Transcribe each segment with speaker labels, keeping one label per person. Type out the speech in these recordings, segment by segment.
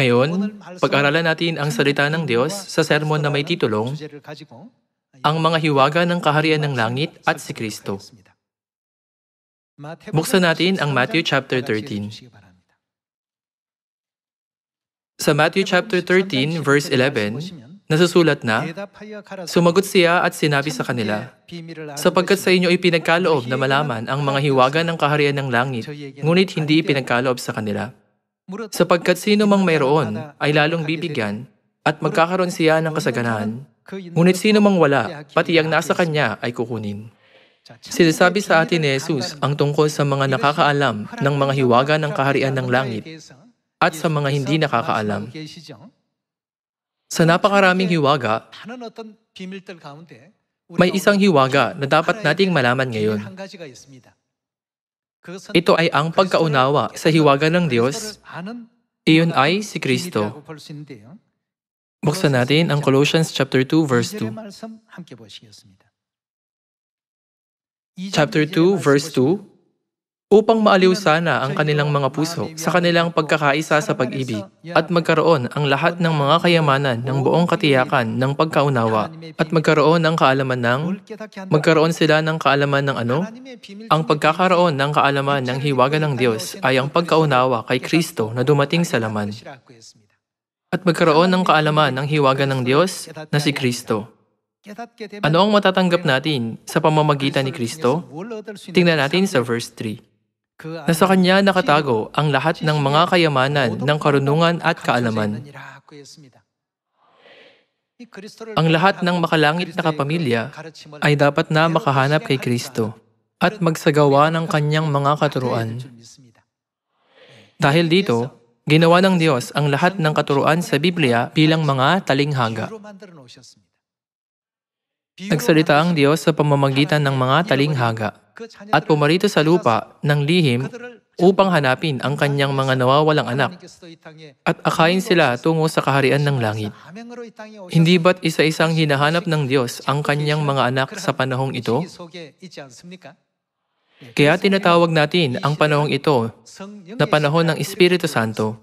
Speaker 1: Ngayon, pag-aralan natin ang salita ng Diyos sa sermon na may titulong, Ang mga hiwaga ng kaharian ng langit at si Kristo. Buksan natin ang Matthew chapter 13. Sa Matthew chapter 13, verse 11, nasusulat na, Sumagot siya at sinabi sa kanila, Sapagkat sa inyo ipinagkaloob na malaman ang mga hiwaga ng kaharian ng langit, ngunit hindi ipinagkaloob sa kanila. Sapagkat sino mang mayroon ay lalong bibigyan at magkakaroon siya ng kasaganahan, ngunit sino mang wala, pati ang nasa kanya ay kukunin. Sinasabi sa atin ni Jesus ang tungkol sa mga nakakaalam ng mga hiwaga ng kaharian ng langit at sa mga hindi nakakaalam. Sa napakaraming hiwaga, may isang hiwaga na dapat nating malaman ngayon. Ito ay ang pagkaunawa sa hiwaga ng Diyos. Iyon ay si Kristo. Buksan natin ang Colossians chapter 2, verse 2. Chapter 2, verse 2, upang maaliw sana ang kanilang mga puso sa kanilang pagkakaisa sa pag-ibig at magkaroon ang lahat ng mga kayamanan ng buong katiyakan ng pagkaunawa at magkaroon sila ng kaalaman ng ano? Ang pagkakaroon ng kaalaman ng hiwaga ng Diyos ay ang pagkaunawa kay Kristo na dumating sa laman. At magkaroon ng kaalaman ng hiwaga ng Diyos na si Kristo. Ano ang matatanggap natin sa pamamagitan ni Kristo? Tingnan natin sa verse 3. Na sa Kanya nakatago ang lahat ng mga kayamanan ng karunungan at kaalaman. Ang lahat ng makalangit na kapamilya ay dapat na makahanap kay Kristo at magsagawa ng Kanyang mga katuruan. Dahil dito, ginawa ng Diyos ang lahat ng katuruan sa Biblia bilang mga talinghaga. Nagsalita ang Diyos sa pamamagitan ng mga talinghaga at pumarito sa lupa ng lihim upang hanapin ang kanyang mga nawawalang anak at akayin sila tungo sa kaharian ng langit. Hindi ba't isa-isang hinahanap ng Diyos ang kanyang mga anak sa panahong ito? Kaya tinatawag natin ang panahong ito na panahon ng Espiritu Santo.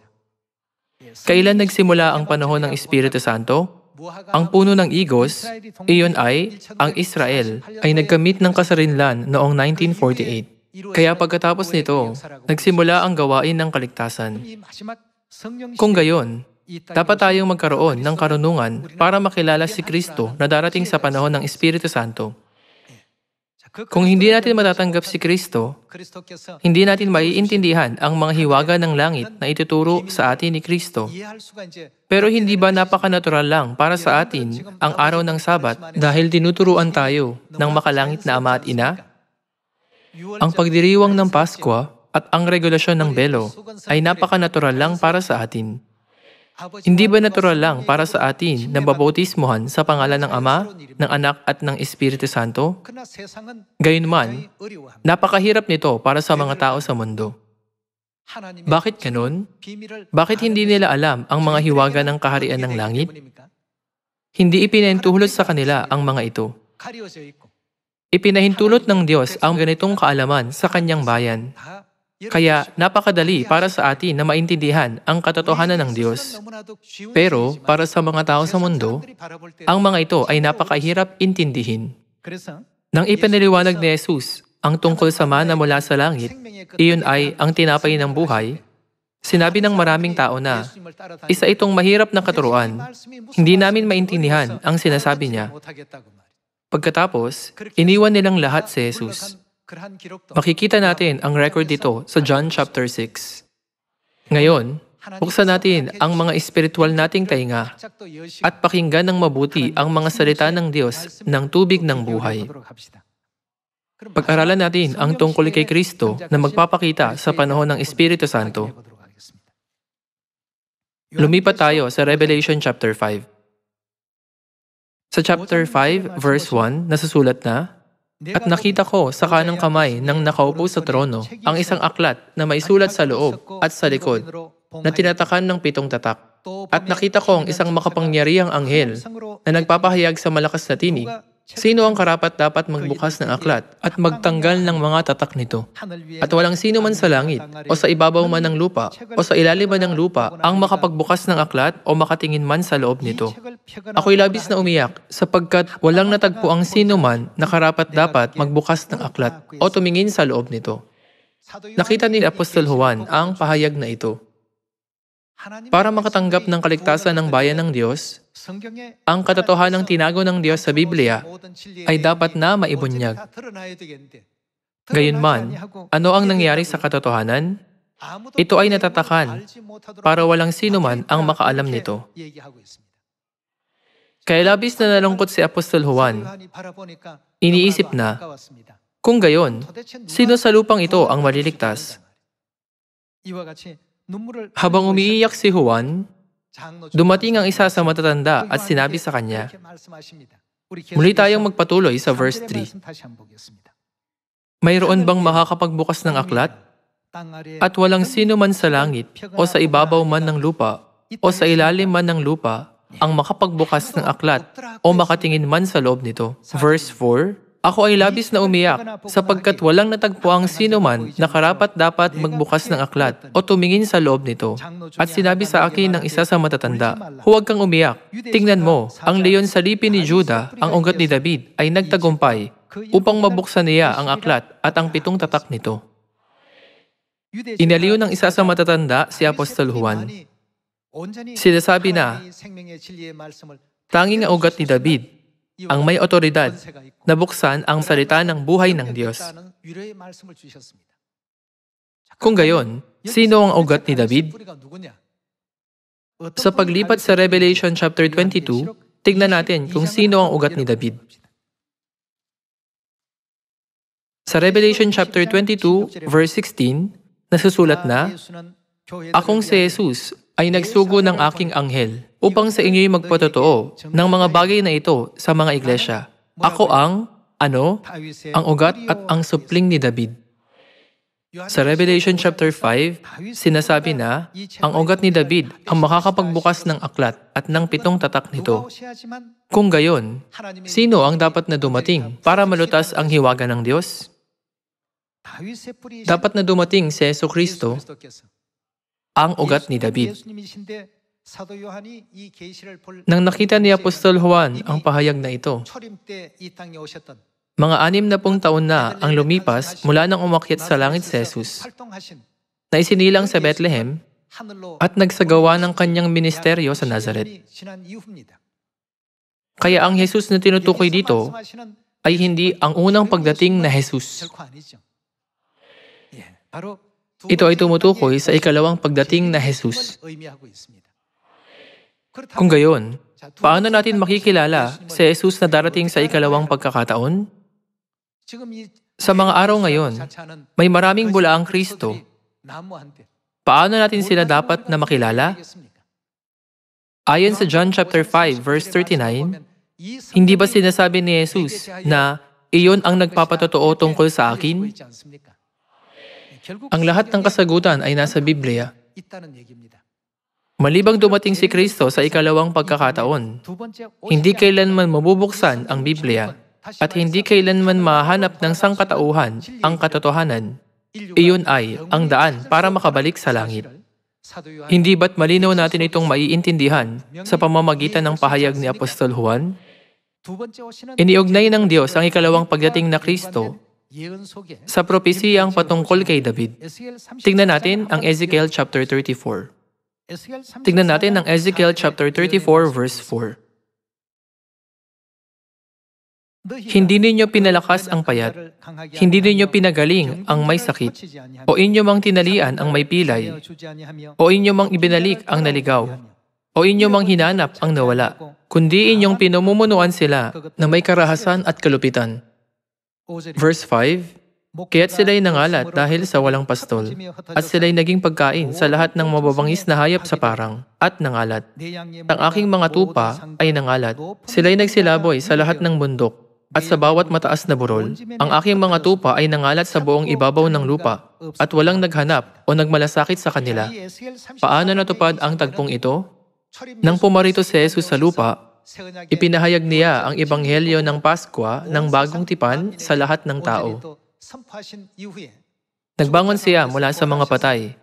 Speaker 1: Kailan nagsimula ang panahon ng Espiritu Santo? Ang puno ng igos, iyon ay, ang Israel, ay nagkamit ng kasarinlan noong 1948. Kaya pagkatapos nito, nagsimula ang gawain ng kaligtasan. Kung gayon, dapat tayong magkaroon ng karunungan para makilala si Kristo na darating sa panahon ng Espiritu Santo. Kung hindi natin matatanggap si Kristo, hindi natin maiintindihan ang mga hiwaga ng langit na ituturo sa atin ni Kristo. Pero hindi ba napakanatural lang para sa atin ang araw ng Sabat dahil tinuturuan tayo ng makalangit na Ama at Ina? Ang pagdiriwang ng Paskwa at ang regulasyon ng belo ay napakanatural lang para sa atin. Hindi ba natural lang para sa atin na babautismohan sa pangalan ng Ama, ng Anak at ng Espiritu Santo? Gayunman, napakahirap nito para sa mga tao sa mundo. Bakit ganun? Bakit hindi nila alam ang mga hiwaga ng kaharian ng langit? Hindi ipinahintulot sa kanila ang mga ito. Ipinahintulot ng Diyos ang ganitong kaalaman sa kanyang bayan. Kaya napakadali para sa atin na maintindihan ang katotohanan ng Diyos. Pero para sa mga tao sa mundo, ang mga ito ay napakahirap intindihin. Nang ipinaliwanag ni Jesus ang tungkol sa mana mula sa langit, iyon ay ang tinapay ng buhay, sinabi ng maraming tao na, isa itong mahirap na katuruan, hindi namin maintindihan ang sinasabi niya. Pagkatapos, iniwan nilang lahat si Jesus. Makikita natin ang record dito sa John chapter 6. Ngayon, buksan natin ang mga espiritual nating tainga at pakinggan ng mabuti ang mga salita ng Diyos ng tubig ng buhay. Pag-aralan natin ang tungkol kay Kristo na magpapakita sa panahon ng Espiritu Santo. Lumipat tayo sa Revelation chapter 5. Sa chapter 5, verse 1, nasusulat na, At nakita ko sa kanang kamay ng nakaupo sa trono ang isang aklat na may sulat sa loob at sa likod na tinatakan ng 7 tatak. At nakita ko ang isang makapangyarihang anghel na nagpapahayag sa malakas na tinig Sino ang karapat-dapat magbukas ng aklat at magtanggal ng mga tatak nito? At walang sino man sa langit, o sa ibabaw man ng lupa, o sa ilalim man ng lupa, ang makapagbukas ng aklat o makatingin man sa loob nito. Ako'y labis na umiyak, sapagkat walang natagpo ang sino man na karapat-dapat magbukas ng aklat o tumingin sa loob nito. Nakita ni Apostol Juan ang pahayag na ito. Para makatanggap ng kaligtasan ng bayan ng Diyos, ang katotohanang tinago ng Diyos sa Biblia ay dapat na maibunyag. Gayunman, ano ang nangyari sa katotohanan? Ito ay natatakan para walang sino man ang makaalam nito. Kaya labis na nalungkot si Apostol Juan. Iniisip na, kung gayon, sino sa lupang ito ang maliligtas? Habang umiiyak si Juan, dumating ang isa sa matatanda at sinabi sa kanya, muli tayong magpatuloy sa verse 3. Mayroon bang makakapagbukas ng aklat? At walang sino man sa langit o sa ibabaw man ng lupa o sa ilalim man ng lupa ang makapagbukas ng aklat o makatingin man sa loob nito. Verse 4, ako ay labis na umiyak sapagkat walang natagpo ang sino man na karapat-dapat magbukas ng aklat o tumingin sa loob nito. At sinabi sa akin ng isa sa matatanda, huwag kang umiyak. Tingnan mo, ang leon sa lipi ni Juda, ang ugat ni David, ay nagtagumpay upang mabuksan niya ang aklat at ang 7 tatak nito. Inaliw ng isa sa matatanda si Apostol Juan. Sinasabi na, tanging ang ugat ni David, ang may otoridad na buksan ang salita ng buhay ng Diyos. Kung gayon, sino ang ugat ni David? Sa paglipat sa Revelation chapter 22, tignan natin kung sino ang ugat ni David. Sa Revelation chapter 22, verse 16, nasusulat na, akong si Jesus ay nagsugo ng aking anghel upang sa inyo'y magpatotoo ng mga bagay na ito sa mga iglesia. Ako ang ugat at ang supling ni David. Sa Revelation chapter 5, sinasabi na, ang ugat ni David ang makakapagbukas ng aklat at ng 7 tatak nito. Kung gayon, sino ang dapat na dumating para malutas ang hiwaga ng Diyos? Dapat na dumating si Jesucristo, ang ugat ni David. Nang nakita ni Apostol Juan ang pahayag na ito, mga 60 taon na ang lumipas mula nang umakyat sa langit si Jesus, na isinilang sa Bethlehem at nagsagawa ng kanyang ministeryo sa Nazareth. Kaya ang Jesus na tinutukoy dito ay hindi ang unang pagdating na Jesus. Ito ay tumutukoy sa ikalawang pagdating na Jesus. Kung gayon, paano natin makikilala si Jesus na darating sa ikalawang pagkakataon? Sa mga araw ngayon, may maraming bulaang Kristo. Paano natin sila dapat na makilala? Ayon sa John chapter 5, verse 39, hindi ba sinasabi ni Jesus na iyon ang nagpapatotoo tungkol sa akin? Ang lahat ng kasagutan ay nasa Biblia. Malibang dumating si Kristo sa ikalawang pagkakataon, hindi kailanman mabubuksan ang Biblia at hindi kailanman mahanap ng sangkatauhan ang katotohanan. Iyon ay ang daan para makabalik sa langit. Hindi ba't malinaw natin itong maiintindihan sa pamamagitan ng pahayag ni Apostol Juan? Iniugnay ng Diyos ang ikalawang pagdating na Kristo sa propesiyang patungkol kay David. Tingnan natin ang Ezekiel chapter 34. Tingnan natin ang Ezekiel chapter 34 verse 4. Hindi ninyo pinalakas ang payat, hindi ninyo pinagaling ang may sakit, o inyo mang tinalian ang may pilay, o inyo mang ibinalik ang naligaw, o inyo mang hinanap ang nawala, kundi inyong pinamumunuan sila na may karahasan at kalupitan. Verse 5, kaya't sila'y nangalat dahil sa walang pastol, at sila'y naging pagkain sa lahat ng mababangis na hayop sa parang, at nangalat. Ang aking mga tupa ay nangalat. Sila'y nagsilaboy sa lahat ng bundok, at sa bawat mataas na burol. Ang aking mga tupa ay nangalat sa buong ibabaw ng lupa, at walang naghanap o nagmalasakit sa kanila. Paano natupad ang tagpong ito? Nang pumarito si Jesus sa lupa, ipinahayag niya ang ebanghelyo ng Paskwa ng bagong tipan sa lahat ng tao. Nagbangon siya mula sa mga patay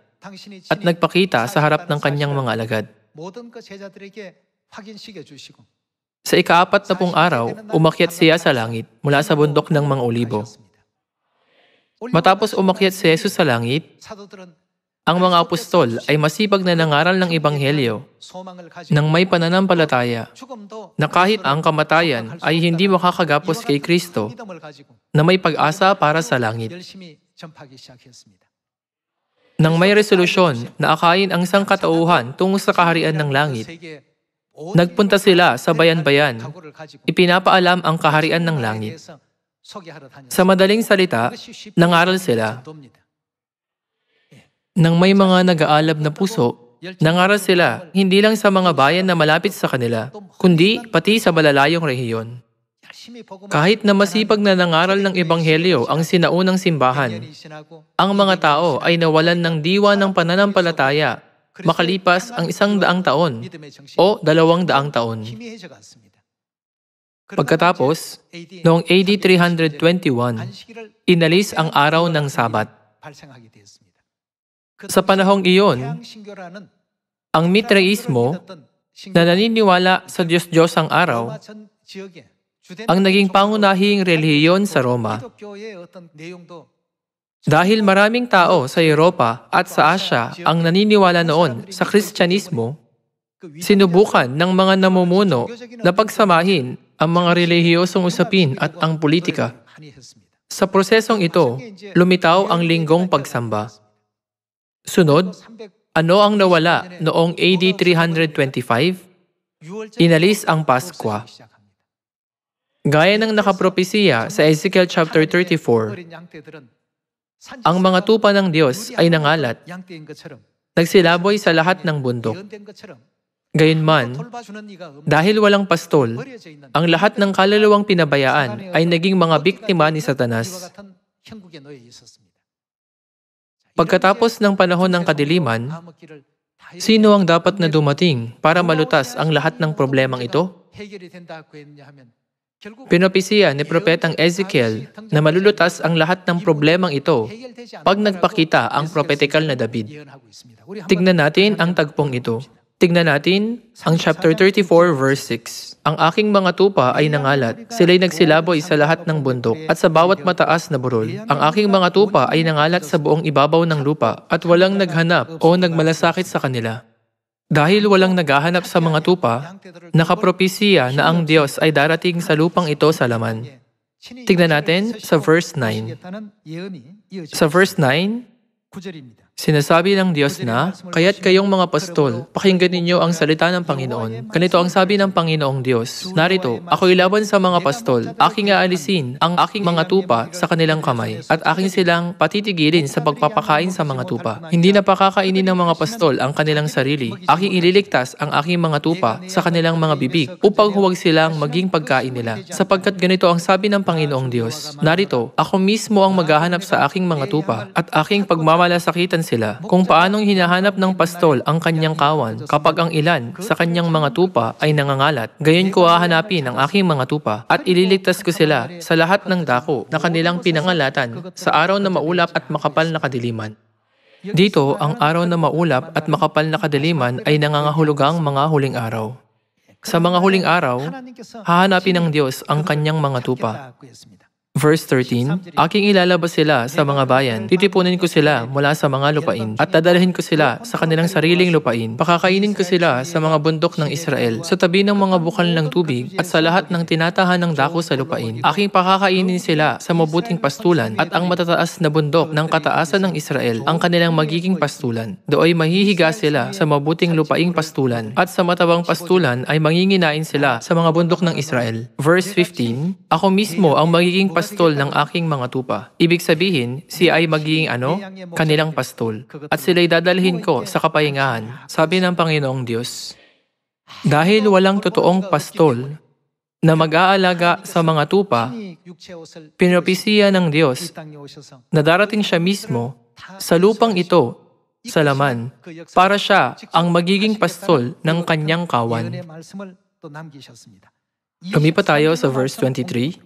Speaker 1: at nagpakita sa harap ng kanyang mga alagad. Sa ika-4 na pong araw, umakyat siya sa langit mula sa bundok ng mga olibo. Matapos umakyat si Jesus sa langit, ang mga apostol ay masipag na nangaral ng ebanghelyo ng may pananampalataya na kahit ang kamatayan ay hindi makakagapos kay Kristo na may pag-asa para sa langit. Nang may resolusyon na akayin ang sangkatauhan tungo sa kaharian ng langit, nagpunta sila sa bayan-bayan, ipinapaalam ang kaharian ng langit. Sa madaling salita, nangaral sila. Nang may mga nag-aalab na puso, nangaral sila hindi lang sa mga bayan na malapit sa kanila, kundi pati sa malalayong rehiyon. Kahit na masipag na nangaral ng ebanghelyo ang sinaunang simbahan, ang mga tao ay nawalan ng diwa ng pananampalataya makalipas ang 100 taon o 200 taon. Pagkatapos, noong AD 321, inalis ang araw ng Sabat. Sa panahong iyon, ang Mitraismo na naniniwala sa Diyos-Diyos ang araw, ang naging pangunahing relihiyon sa Roma. Dahil maraming tao sa Europa at sa Asya ang naniniwala noon sa Kristyanismo, sinubukan ng mga namumuno na pagsamahin ang mga relihiyosong usapin at ang politika. Sa prosesong ito, lumitaw ang linggong pagsamba. Sunod, ano ang nawala noong AD 325? Inalis ang Paskwa. Gaya ng nakapropesiya sa Ezekiel chapter 34, ang mga tupa ng Diyos ay nangalat, nagsilaboy sa lahat ng bundok. Gayunman, dahil walang pastol, ang lahat ng kaluluwang pinabayaan ay naging mga biktima ni Satanas. Pagkatapos ng panahon ng kadiliman, sino ang dapat na dumating para malutas ang lahat ng problemang ito? Pinopesiya ni Propetang Ezekiel na malulutas ang lahat ng problemang ito pag nagpakita ang propetikal na David. Tignan natin ang tagpong ito. Tignan natin ang chapter 34 verse 6. Ang aking mga tupa ay nangalat, sila'y nagsilaboy sa lahat ng bundok at sa bawat mataas na burol. Ang aking mga tupa ay nangalat sa buong ibabaw ng lupa at walang naghanap o nagmalasakit sa kanila. Dahil walang naghahanap sa mga tupa, nakapropesiya na ang Diyos ay darating sa lupang ito sa laman. Tignan natin sa verse 9. Sa verse 9, sinasabi ng Diyos na, kaya't kayong mga pastol, pakinggan ninyo ang salita ng Panginoon. Ganito ang sabi ng Panginoong Diyos, narito, ako'y laban sa mga pastol, aking aalisin ang aking mga tupa sa kanilang kamay, at aking silang patitigilin sa pagpapakain sa mga tupa. Hindi na pakakainin ng mga pastol ang kanilang sarili. Aking ililigtas ang aking mga tupa sa kanilang mga bibig, upang huwag silang maging pagkain nila. Sapagkat ganito ang sabi ng Panginoong Diyos, narito, ako mismo ang maghahanap sa aking mga tupa, at aking pagmamalasakitan sila kung paanong hinahanap ng pastol ang kanyang kawan kapag ang ilan sa kanyang mga tupa ay nangangalat. Gayon ko hahanapin ang aking mga tupa at ililigtas ko sila sa lahat ng dako na kanilang pinangalatan sa araw na maulap at makapal na kadiliman. Dito, ang araw na maulap at makapal na kadiliman ay nangangahulugang mga huling araw. Sa mga huling araw, hahanapin ng Diyos ang kanyang mga tupa. Verse 13, aking ilalabas sila sa mga bayan, titipunin ko sila mula sa mga lupain, at dadalhin ko sila sa kanilang sariling lupain. Pakakainin ko sila sa mga bundok ng Israel, sa tabi ng mga bukal ng tubig, at sa lahat ng tinatahan ng dako sa lupain. Aking pakakainin sila sa mabuting pastulan, at ang matataas na bundok ng kataasan ng Israel, ang kanilang magiging pastulan. Dooy mahihiga sila sa mabuting lupaing pastulan, at sa matabang pastulan ay manginginain sila sa mga bundok ng Israel. Verse 15, ako mismo ang magiging pastol ng aking mga tupa. Ibig sabihin, siya ay magiging kanilang pastol. At sila'y dadalhin ko sa kapahingahan, sabi ng Panginoong Diyos. Dahil walang totoong pastol na mag-aalaga sa mga tupa, pinopesiya ng Diyos na darating siya mismo sa lupang ito sa laman para siya ang magiging pastol ng kanyang kawan. Lumipat tayo sa verse 23.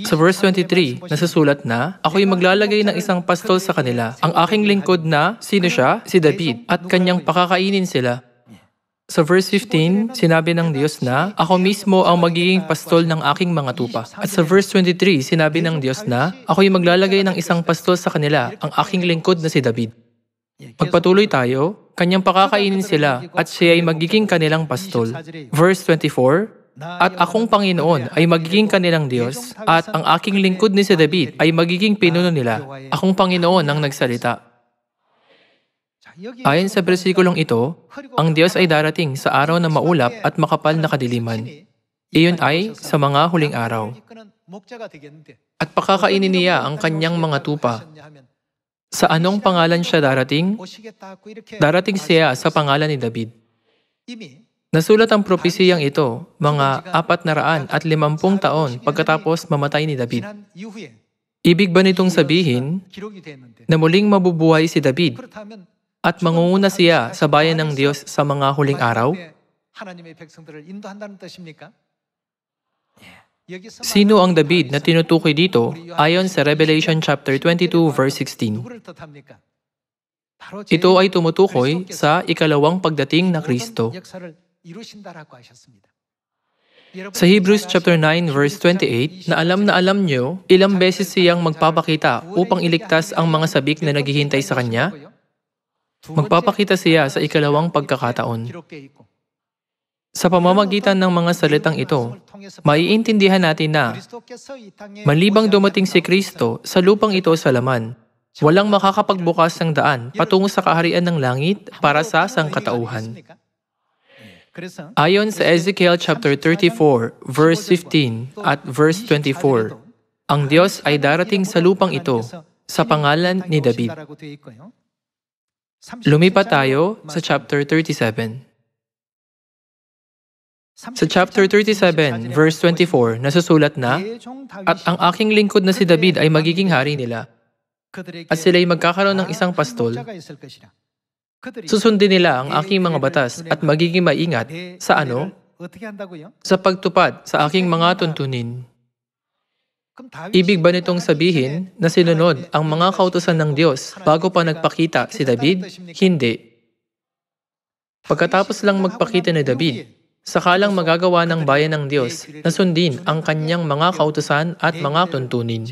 Speaker 1: Sa verse 23, nasusulat na, ako'y maglalagay ng isang pastol sa kanila. Ang aking lingkod na, sino siya? Si David. At kanyang pakakainin sila. Sa verse 15, sinabi ng Diyos na, ako mismo ang magiging pastol ng aking mga tupa. At sa verse 23, sinabi ng Diyos na, ako'y maglalagay ng isang pastol sa kanila, ang aking lingkod na si David. Magpatuloy tayo, kanyang pakakainin sila, at siya ay magiging kanilang pastol. Verse 24, at akong Panginoon ay magiging kanilang Diyos, at ang aking lingkod ni si David ay magiging pinuno nila. Akong Panginoon ang nagsalita. Ayon sa bersikulong ito, ang Diyos ay darating sa araw na maulap at makapal na kadiliman. Iyon ay sa mga huling araw. At pakakainin niya ang kanyang mga tupa. Sa anong pangalan siya darating? Darating siya sa pangalan ni David. Nasulat ang propesiyang ito mga 450 taon pagkatapos mamatay ni David. Ibig ba nitong sabihin na muling mabubuhay si David at mangunguna siya sa bayan ng Diyos sa mga huling araw? Sino ang David na tinutukoy dito ayon sa Revelation chapter 22 verse 16? Ito ay tumutukoy sa ikalawang pagdating na Kristo. Sa Hebrews chapter 9 verse 28, na alam nyo, ilang beses siyang magpapakita upang iligtas ang mga sabik na naghihintay sa kanya? Magpapakita siya sa ikalawang pagkakataon. Sa pamamagitan ng mga salitang ito, maiintindihan natin na malibang dumating si Kristo sa lupang ito sa laman, walang makakapagbukas ng daan patungo sa kaharian ng langit para sa sangkatauhan. Ayon sa Ezekiel chapter 34, verse 15 at verse 24, ang Diyos ay darating sa lupang ito sa pangalan ni David. Lumipat tayo sa chapter 37. Sa chapter 37, verse 24, nasusulat na, at ang aking lingkod na si David ay magiging hari nila, at sila'y magkakaroon ng isang pastol. Susundin nila ang aking mga batas at magiging maingat sa ano? Sa pagtupad sa aking mga tuntunin. Ibig ba nitong sabihin na sinunod ang mga kautusan ng Diyos bago pa nagpakita si David? Hindi. Pagkatapos lang magpakita ni David, sakalang magagawa ng bayan ng Diyos na sundin ang kanyang mga kautusan at mga tuntunin.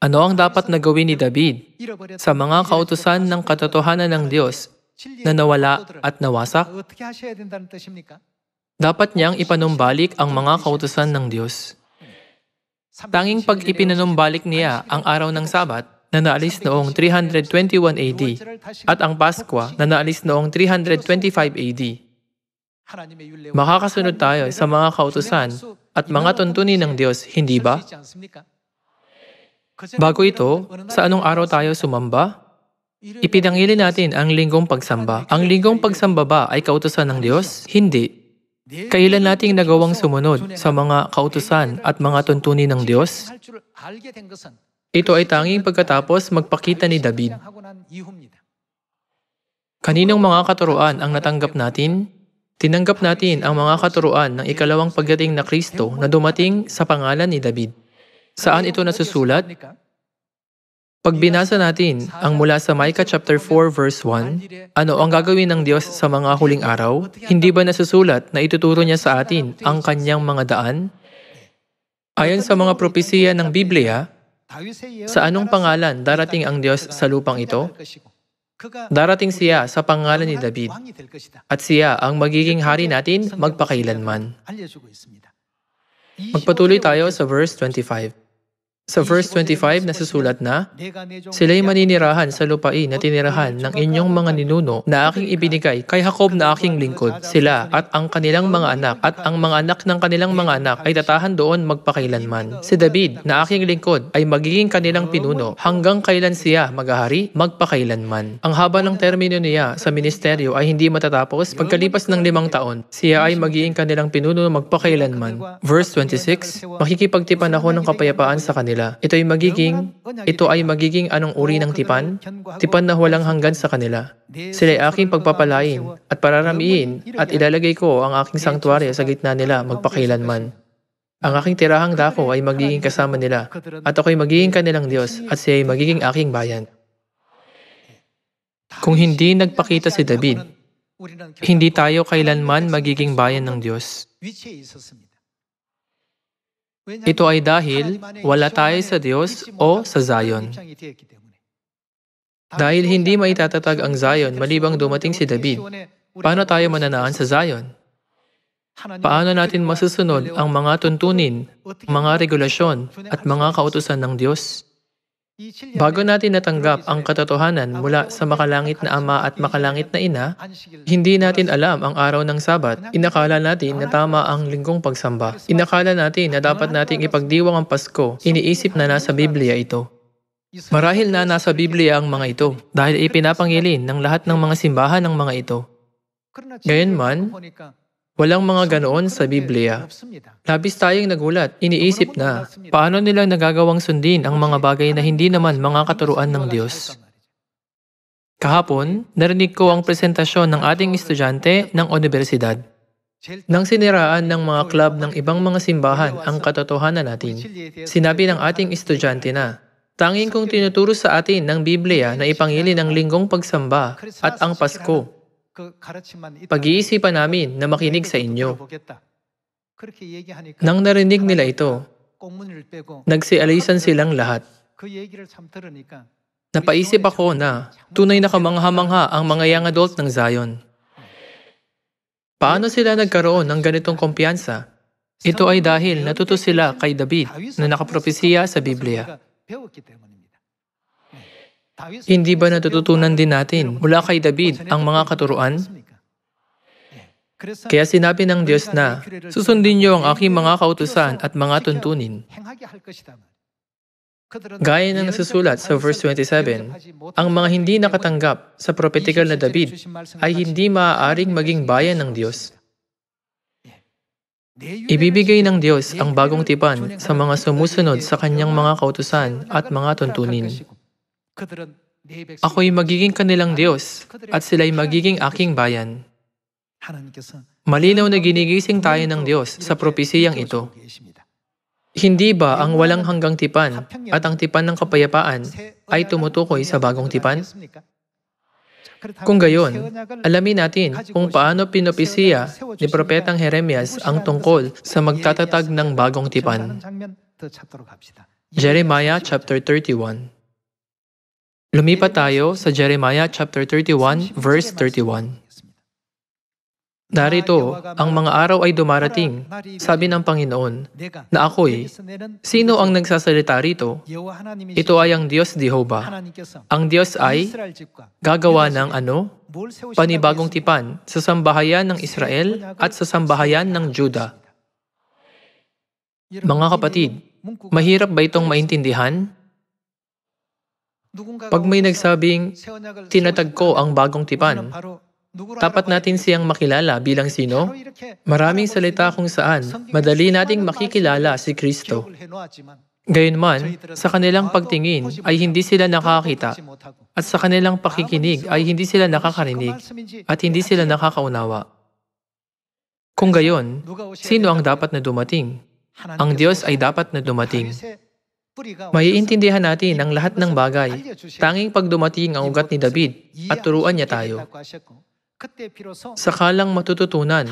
Speaker 1: Ano ang dapat na gawin ni David sa mga kautusan ng katotohanan ng Diyos na nawala at nawasak? Dapat niyang ipanumbalik ang mga kautusan ng Diyos. Tanging pag ipinanumbalik niya ang araw ng Sabat na naalis noong 321 AD at ang Paskwa na naalis noong 325 AD, makakasunod tayo sa mga kautusan at mga tuntunin ng Diyos, hindi ba? Bago ito, sa anong araw tayo sumamba? Ipinangili natin ang linggong pagsamba. Ang linggong pagsamba ba ay kautusan ng Diyos? Hindi. Kailan nating nagawang sumunod sa mga kautusan at mga tuntunin ng Diyos? Ito ay tanging pagkatapos magpakita ni David. Kaninong mga katuruan ang natanggap natin? Tinanggap natin ang mga katuruan ng ikalawang pagdating na Kristo na dumating sa pangalan ni David. Saan ito nasusulat? Pag binasa natin ang mula sa Micah chapter 4 verse 1, ano ang gagawin ng Diyos sa mga huling araw? Hindi ba nasusulat na ituturo niya sa atin ang kanyang mga daan? Ayon sa mga propesiya ng Biblia, sa anong pangalan darating ang Diyos sa lupang ito? Darating siya sa pangalan ni David, at siya ang magiging hari natin magpakailanman. Magpatuloy tayo sa verse 25. Sa verse 25, nasusulat na, sila'y maninirahan sa lupain na tinirahan ng inyong mga ninuno na aking ibinigay kay Jacob na aking lingkod. Sila at ang kanilang mga anak at ang mga anak ng kanilang mga anak ay tatahan doon magpakailanman. Si David na aking lingkod ay magiging kanilang pinuno hanggang kailan siya maghahari magpakailanman. Ang haba ng termino niya sa ministeryo ay hindi matatapos pagkalipas ng 5 taon. Siya ay magiging kanilang pinuno magpakailanman. Verse 26, makikipagtipan ako ng kapayapaan sa kanila kanila. Ito ay magiging anong uri ng tipan? Tipan na walang hanggan sa kanila. Sila ay aking pagpapalain at pararamiin at ilalagay ko ang aking sangtuaryo sa gitna nila magpakailanman. Ang aking tirahang dako ay magiging kasama nila at ako'y magiging kanilang Diyos at siya ay magiging aking bayan. Kung hindi nagpakita si David, hindi tayo kailanman magiging bayan ng Diyos. Ito ay dahil wala tayo sa Diyos o sa Zion. Dahil hindi maitatag ang Zion malibang dumating si David, paano tayo mananaan sa Zion? Paano natin masusunod ang mga tuntunin, mga regulasyon, at mga kautusan ng Diyos? Bago natin natanggap ang katotohanan mula sa makalangit na Ama at makalangit na Ina, hindi natin alam ang araw ng Sabat. Inakala natin na tama ang linggong pagsamba. Inakala natin na dapat nating ipagdiwang ang Pasko. Iniisip na nasa Biblia ito. Marahil na nasa Biblia ang mga ito dahil ipinapangilin ng lahat ng mga simbahan ng mga ito. Gayunman, walang mga ganoon sa Biblia. Labis tayong nagulat, iniisip na, paano nilang nagagawang sundin ang mga bagay na hindi naman mga katuruan ng Diyos? Kahapon, narinig ko ang presentasyon ng ating estudyante ng universidad. Nang siniraan ng mga club ng ibang mga simbahan ang katotohanan natin, sinabi ng ating estudyante na, tanging kung tinuturo sa atin ng Biblia na ipangili ng linggong pagsamba at ang Pasko, pag-iisipan namin na makinig sa inyo. Nang narinig nila ito, nagsialisan silang lahat. Napaisip ako na tunay na kamangha-mangha ang mga young adult ng Zion. Paano sila nagkaroon ng ganitong kumpiyansa? Ito ay dahil natuto sila kay David na nakapropesiya sa Biblia. Hindi ba natututunan din natin mula kay David ang mga katuruan? Kaya sinabi ng Diyos na, susundin niyo ang aking mga kautusan at mga tuntunin. Gaya ng nasusulat sa verse 27, ang mga hindi nakatanggap sa propetical na David ay hindi maaaring maging bayan ng Diyos. Ibibigay ng Diyos ang bagong tipan sa mga sumusunod sa kanyang mga kautusan at mga tuntunin. Ako'y magiging kanilang Diyos at sila'y magiging aking bayan. Malinaw na ginigising tayo ng Diyos sa propesiyang ito. Hindi ba ang walang hanggang tipan at ang tipan ng kapayapaan ay tumutukoy sa bagong tipan? Kung gayon, alamin natin kung paano pinopesiya ni Propetang Jeremias ang tungkol sa magtatatag ng bagong tipan. Jeremiah chapter 31. Lumipat tayo sa Jeremiah chapter 31, verse 31. Narito, ang mga araw ay dumarating, sabi ng Panginoon, na ako'y, sino ang nagsasalita rito? Ito ay ang Diyos Jehovah. Ang Diyos ay gagawa ng ano? Panibagong tipan sa sambahayan ng Israel at sa sambahayan ng Juda. Mga kapatid, mahirap ba itong maintindihan? Pag may nagsabing, tinatag ko ang bagong tipan, dapat natin siyang makilala bilang sino? Maraming salita kung saan madali nating makikilala si Kristo. Gayunman, sa kanilang pagtingin ay hindi sila nakakita at sa kanilang pakikinig ay hindi sila nakakarinig at hindi sila nakakaunawa. Kung gayon, sino ang dapat na dumating? Ang Diyos ay dapat na dumating. Maiintindihan natin ang lahat ng bagay, tanging pag dumating ang ugat ni David at turuan niya tayo. Sakalang matututunan,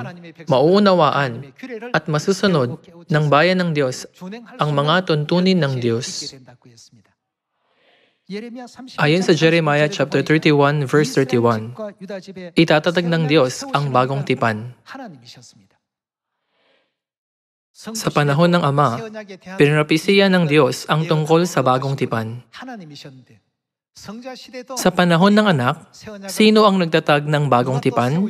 Speaker 1: mauunawaan, at masusunod ng bayan ng Diyos ang mga tuntunin ng Diyos. Ayon sa Jeremiah chapter 31, verse 31, itatatag ng Diyos ang bagong tipan. Sa panahon ng Ama, pinrapisiya ng Diyos ang tungkol sa bagong tipan. Sa panahon ng Anak, sino ang nagtatag ng bagong tipan?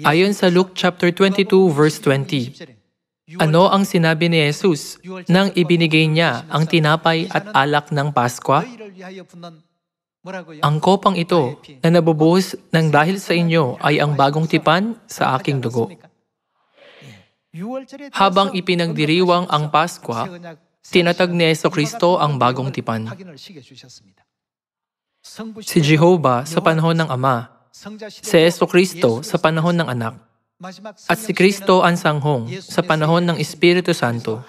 Speaker 1: Ayon sa Luke chapter 22, verse 20, ano ang sinabi ni Jesus nang ibinigay niya ang tinapay at alak ng Paskwa? Ang kopang ito na nabubuhos ng dahil sa inyo ay ang bagong tipan sa aking dugo. Habang ipinagdiriwang ang Paskwa, tinatag ni Jesucristo ang bagong tipan. Si Jehovah sa panahon ng Ama, si Jesucristo sa panahon ng Anak, at si Kristo ang Sanghong sa panahon ng Espiritu Santo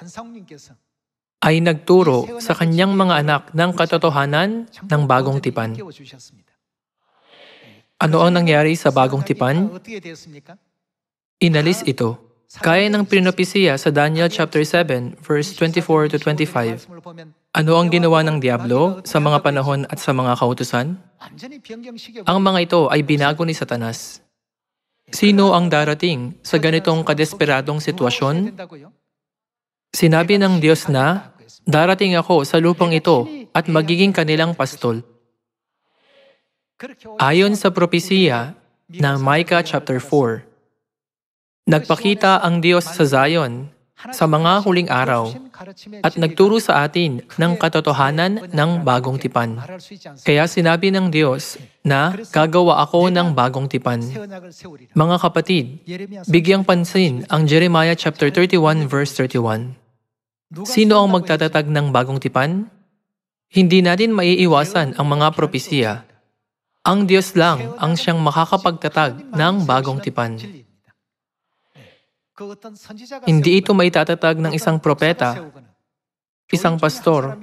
Speaker 1: ay nagturo sa kanyang mga anak ng katotohanan ng bagong tipan. Ano ang nangyari sa bagong tipan? Inalis ito. Gaya ng pinopesiya sa Daniel chapter 7, verse 24 to 25. Ano ang ginawa ng Diablo sa mga panahon at sa mga kautusan? Ang mga ito ay binago ni Satanas. Sino ang darating sa ganitong kadesperadong sitwasyon? Sinabi ng Diyos na, darating ako sa lupang ito at magiging kanilang pastol. Ayon sa propesiya ng Micah chapter 4, nagpakita ang Diyos sa Zion sa mga huling araw at nagturo sa atin ng katotohanan ng bagong tipan. Kaya sinabi ng Diyos na gagawa ako ng bagong tipan. Mga kapatid, bigyang pansin ang Jeremiah chapter 31 verse 31. Sino ang magtatatag ng bagong tipan? Hindi natin maiiwasan ang mga propesiya. Ang Diyos lang ang siyang makakapagtatag ng bagong tipan. Hindi ito maitatag ng isang propeta, isang pastor,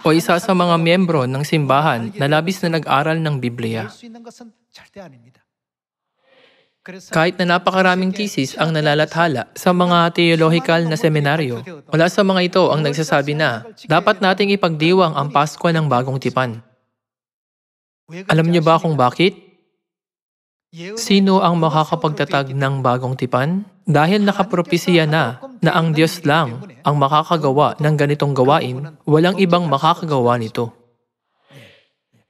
Speaker 1: o isa sa mga miyembro ng simbahan na labis na nag-aral ng Biblia. Kahit na napakaraming thesis ang nalalathala sa mga theological na seminaryo, wala sa mga ito ang nagsasabi na dapat nating ipagdiwang ang Paskwa ng bagong tipan. Alam niyo ba kung bakit? Sino ang makakapagtatag ng bagong tipan? Dahil nakapropesiya na ang Diyos lang ang makakagawa ng ganitong gawain, walang ibang makakagawa nito.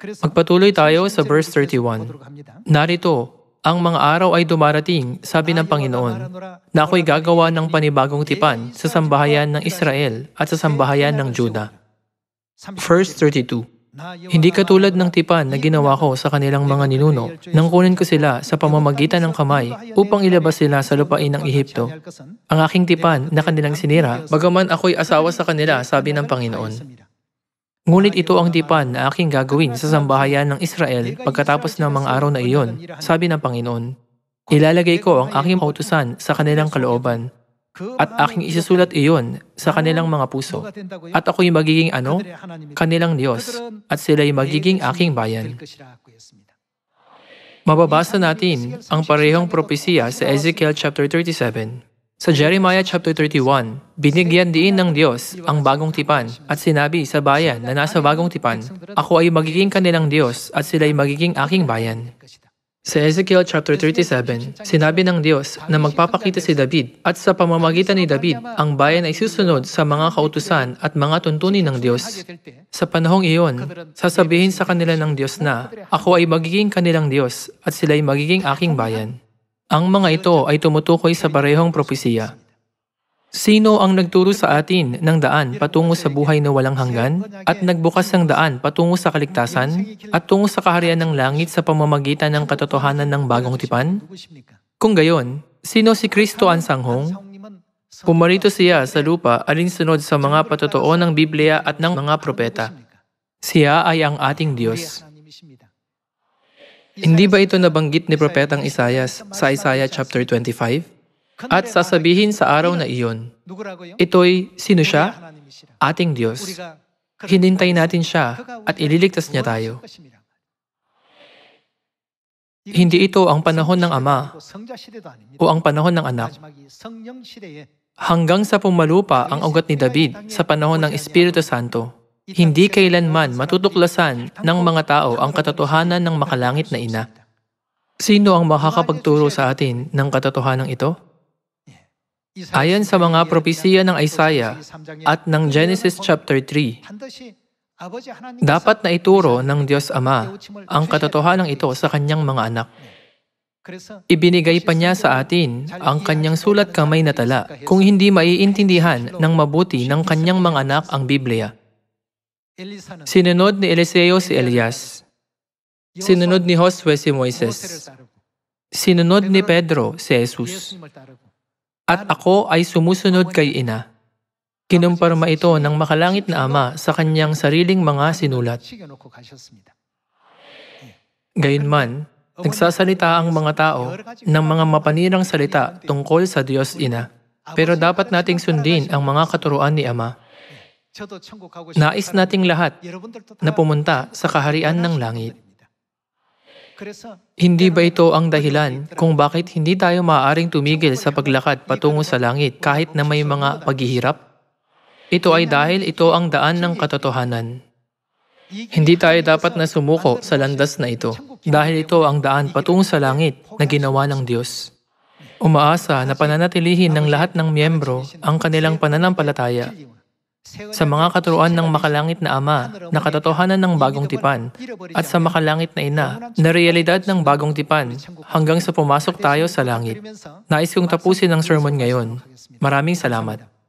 Speaker 1: Magpatuloy tayo sa verse 31. Narito, ang mga araw ay dumarating, sabi ng Panginoon, na ako'y gagawa ng panibagong tipan sa sambahayan ng Israel at sa sambahayan ng Juda. Verse 32. Hindi katulad ng tipan na ginawa ko sa kanilang mga ninuno nang kunin ko sila sa pamamagitan ng kamay upang ilabas sila sa lupain ng Ehipto. Ang aking tipan na kanilang sinira, bagaman ako'y asawa sa kanila, sabi ng Panginoon. Ngunit ito ang tipan na aking gagawin sa sambahayan ng Israel pagkatapos ng mga araw na iyon, sabi ng Panginoon. Ilalagay ko ang aking kautusan sa kanilang kalooban at aking isusulat iyon sa kanilang mga puso. At ako'y magiging kanilang Diyos, at sila'y magiging aking bayan. Mababasa natin ang parehong propesiya sa Ezekiel chapter 37. Sa Jeremiah chapter 31, binigyan din ng Diyos ang bagong tipan at sinabi sa bayan na nasa bagong tipan, ako ay magiging kanilang Diyos at sila'y magiging aking bayan. Sa Ezekiel chapter 37, sinabi ng Diyos na magpapakita si David at sa pamamagitan ni David, ang bayan ay susunod sa mga kautusan at mga tuntunin ng Diyos. Sa panahong iyon, sasabihin sa kanila ng Diyos na, ako ay magiging kanilang Diyos at sila'y magiging aking bayan. Ang mga ito ay tumutukoy sa parehong propesiya. Sino ang nagturo sa atin ng daan patungo sa buhay na walang hanggan at nagbukas ng daan patungo sa kaligtasan at tungo sa kaharian ng langit sa pamamagitan ng katotohanan ng bagong tipan? Kung gayon, sino si Kristo ang Sanghong? Pumarito siya sa lupa alinsunod sa mga patotoo ng Biblia at ng mga propeta. Siya ay ang ating Diyos. Hindi ba ito nabanggit ni Propetang Isaias sa Isaiah chapter 25? At sasabihin sa araw na iyon, ito'y sino siya? Ating Diyos. Hinintay natin siya at ililigtas niya tayo. Hindi ito ang panahon ng Ama o ang panahon ng Anak. Hanggang sa pumalupa ang ugat ni David sa panahon ng Espiritu Santo, hindi kailanman matutuklasan ng mga tao ang katotohanan ng makalangit na Ina. Sino ang makakapagturo sa atin ng katotohanan ito? Ayon sa mga propesiya ng Isaiah at ng Genesis chapter 3, dapat na ituro ng Diyos Ama ang katotohanan ito sa kanyang mga anak. Ibinigay pa niya sa atin ang kanyang sulat kamay na tala kung hindi maiintindihan ng mabuti ng kanyang mga anak ang Biblia. Sinunod ni Eliseo si Elias. Sinunod ni Josue si Moises. Sinunod ni Pedro si Jesus. At ako ay sumusunod kay Ina. Kinumpirma ito ng makalangit na Ama sa kanyang sariling mga sinulat. Gayunman, nagsasalita ang mga tao ng mga mapanirang salita tungkol sa Diyos Ina. Pero dapat nating sundin ang mga katuruan ni Ama. Nais nating lahat na pumunta sa kaharian ng langit. Hindi ba ito ang dahilan kung bakit hindi tayo maaaring tumigil sa paglakad patungo sa langit kahit na may mga paghihirap? Ito ay dahil ito ang daan ng katotohanan. Hindi tayo dapat na sumuko sa landas na ito dahil ito ang daan patungo sa langit na ginawa ng Diyos. Umaasa na pananatilihin ng lahat ng miyembro ang kanilang pananampalataya sa mga katuruan ng makalangit na Ama na katotohanan ng bagong tipan at sa makalangit na Ina na realidad ng bagong tipan hanggang sa pumasok tayo sa langit. Nais kong tapusin ang sermon ngayon. Maraming salamat.